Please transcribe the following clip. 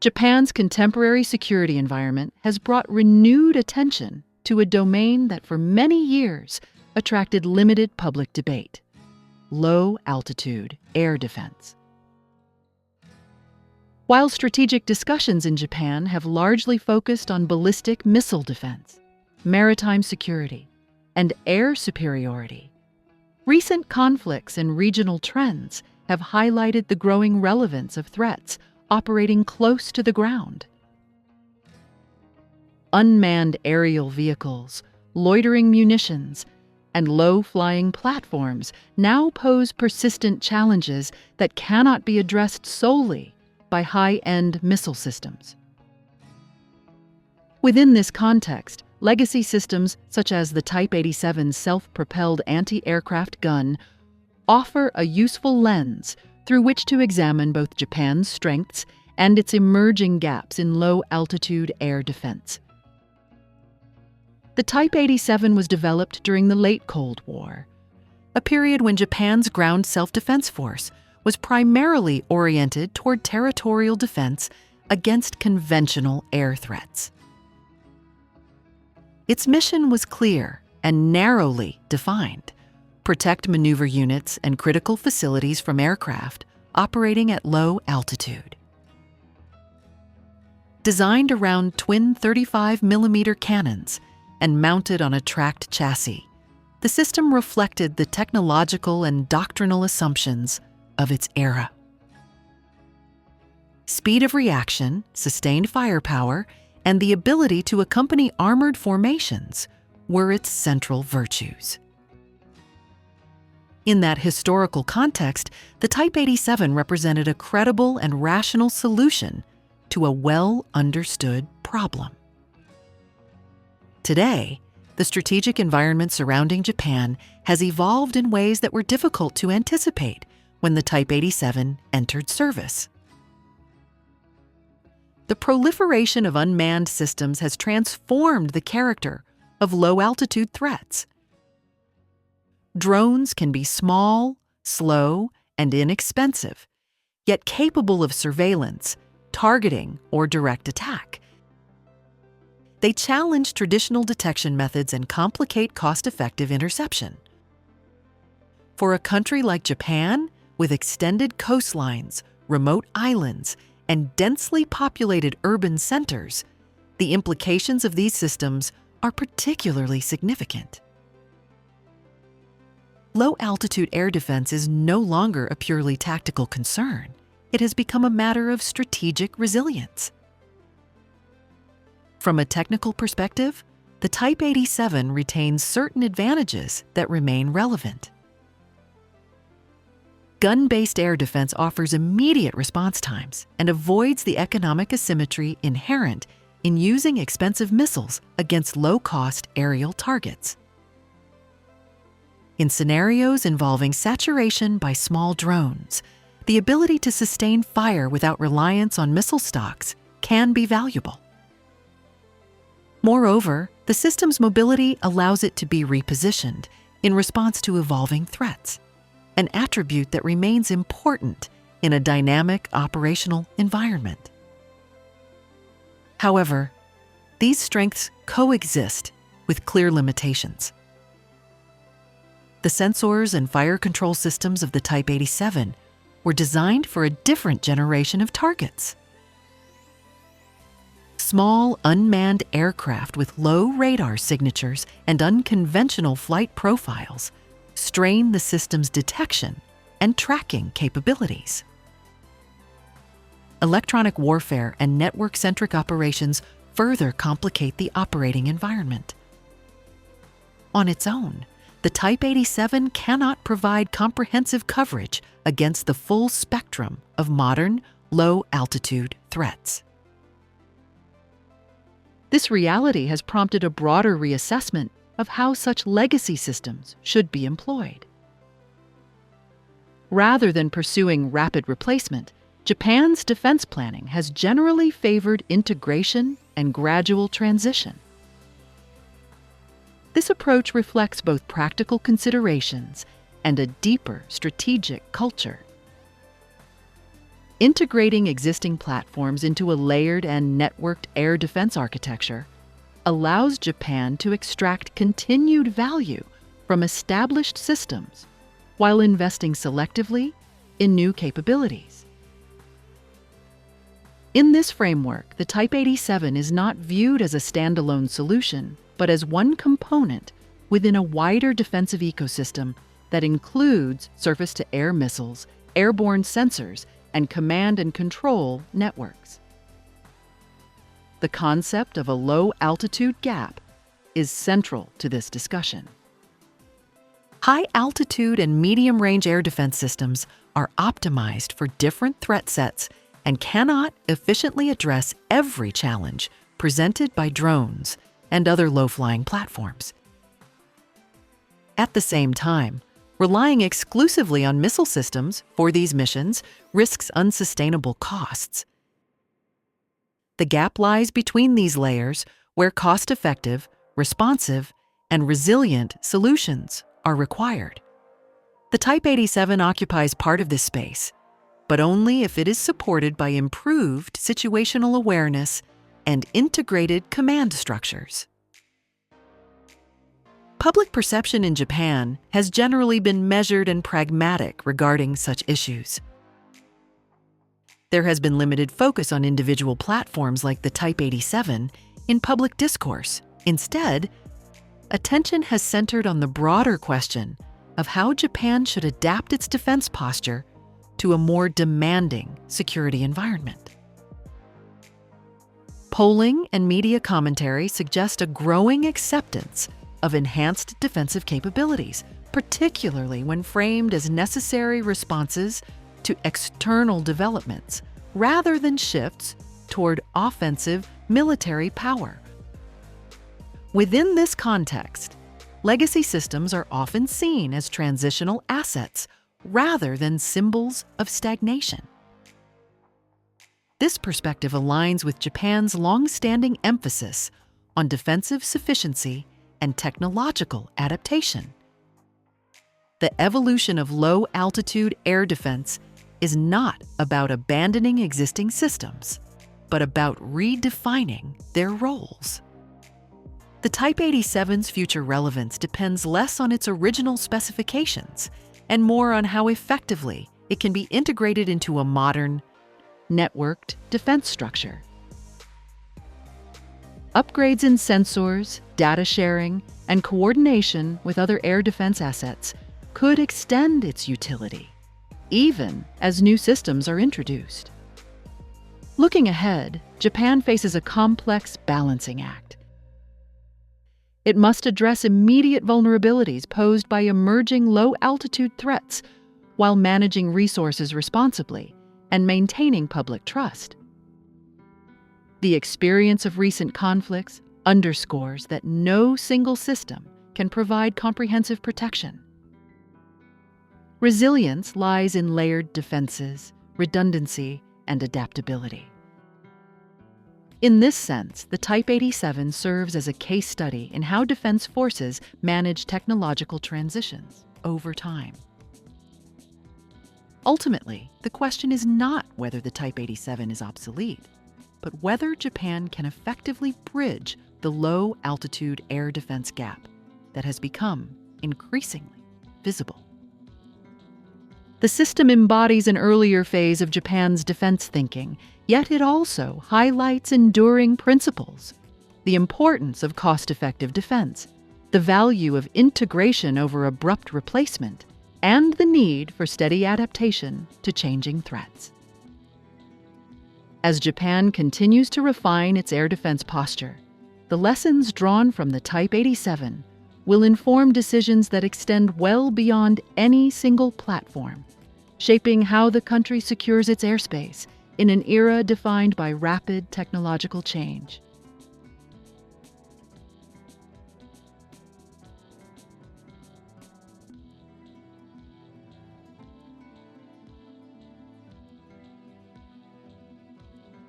Japan's contemporary security environment has brought renewed attention to a domain that for many years attracted limited public debate: low-altitude air defense. While strategic discussions in Japan have largely focused on ballistic missile defense, maritime security, and air superiority, recent conflicts and regional trends have highlighted the growing relevance of threats operating close to the ground. Unmanned aerial vehicles, loitering munitions, and low-flying platforms now pose persistent challenges that cannot be addressed solely by high-end missile systems. Within this context, legacy systems such as the Type 87 self-propelled anti-aircraft gun offer a useful lens through which to examine both Japan's strengths and its emerging gaps in low-altitude air defense. The Type 87 was developed during the late Cold War, a period when Japan's ground self-defense force was primarily oriented toward territorial defense against conventional air threats. Its mission was clear and narrowly defined: protect maneuver units and critical facilities from aircraft operating at low altitude. Designed around twin 35mm cannons and mounted on a tracked chassis, the system reflected the technological and doctrinal assumptions of its era. Speed of reaction, sustained firepower, and the ability to accompany armored formations were its central virtues. In that historical context, the Type 87 represented a credible and rational solution to a well-understood problem. Today, the strategic environment surrounding Japan has evolved in ways that were difficult to anticipate when the Type 87 entered service. The proliferation of unmanned systems has transformed the character of low-altitude threats. Drones can be small, slow, and inexpensive, yet capable of surveillance, targeting, or direct attack. They challenge traditional detection methods and complicate cost-effective interception. For a country like Japan, with extended coastlines, remote islands, and densely populated urban centers, the implications of these systems are particularly significant. Low-altitude air defense is no longer a purely tactical concern. It has become a matter of strategic resilience. From a technical perspective, the Type 87 retains certain advantages that remain relevant. Gun-based air defense offers immediate response times and avoids the economic asymmetry inherent in using expensive missiles against low-cost aerial targets. In scenarios involving saturation by small drones, the ability to sustain fire without reliance on missile stocks can be valuable. Moreover, the system's mobility allows it to be repositioned in response to evolving threats, an attribute that remains important in a dynamic operational environment. However, these strengths coexist with clear limitations. The sensors and fire control systems of the Type 87 were designed for a different generation of targets. Small, unmanned aircraft with low radar signatures and unconventional flight profiles strain the system's detection and tracking capabilities. Electronic warfare and network-centric operations further complicate the operating environment. On its own, the Type 87 cannot provide comprehensive coverage against the full spectrum of modern, low-altitude threats. This reality has prompted a broader reassessment of how such legacy systems should be employed. Rather than pursuing rapid replacement, Japan's defense planning has generally favored integration and gradual transition. This approach reflects both practical considerations and a deeper strategic culture. Integrating existing platforms into a layered and networked air defense architecture allows Japan to extract continued value from established systems while investing selectively in new capabilities. In this framework, the Type 87 is not viewed as a standalone solution, but as one component within a wider defensive ecosystem that includes surface-to-air missiles, airborne sensors, and command and control networks. The concept of a low-altitude gap is central to this discussion. High-altitude and medium-range air defense systems are optimized for different threat sets and cannot efficiently address every challenge presented by drones and other low-flying platforms. At the same time, relying exclusively on missile systems for these missions risks unsustainable costs. The gap lies between these layers where cost-effective, responsive, and resilient solutions are required. The Type 87 occupies part of this space, but only if it is supported by improved situational awareness and integrated command structures. Public perception in Japan has generally been measured and pragmatic regarding such issues. There has been limited focus on individual platforms like the Type 87 in public discourse. Instead, attention has centered on the broader question of how Japan should adapt its defense posture to a more demanding security environment. Polling and media commentary suggest a growing acceptance of enhanced defensive capabilities, particularly when framed as necessary responses to external developments, rather than shifts toward offensive military power. Within this context, legacy systems are often seen as transitional assets rather than symbols of stagnation. This perspective aligns with Japan's long-standing emphasis on defensive sufficiency and technological adaptation. The evolution of low-altitude air defense is not about abandoning existing systems, but about redefining their roles. The Type 87's future relevance depends less on its original specifications and more on how effectively it can be integrated into a modern, networked defense structure. Upgrades in sensors, data sharing, and coordination with other air defense assets could extend its utility, even as new systems are introduced. Looking ahead, Japan faces a complex balancing act. It must address immediate vulnerabilities posed by emerging low-altitude threats while managing resources responsibly and maintaining public trust. The experience of recent conflicts underscores that no single system can provide comprehensive protection. Resilience lies in layered defenses, redundancy, and adaptability. In this sense, the Type 87 serves as a case study in how defense forces manage technological transitions over time. Ultimately, the question is not whether the Type 87 is obsolete, but whether Japan can effectively bridge the low-altitude air defense gap that has become increasingly visible. The system embodies an earlier phase of Japan's defense thinking, yet it also highlights enduring principles: the importance of cost-effective defense, the value of integration over abrupt replacement, and the need for steady adaptation to changing threats. As Japan continues to refine its air defense posture, the lessons drawn from the Type 87 will inform decisions that extend well beyond any single platform, shaping how the country secures its airspace in an era defined by rapid technological change.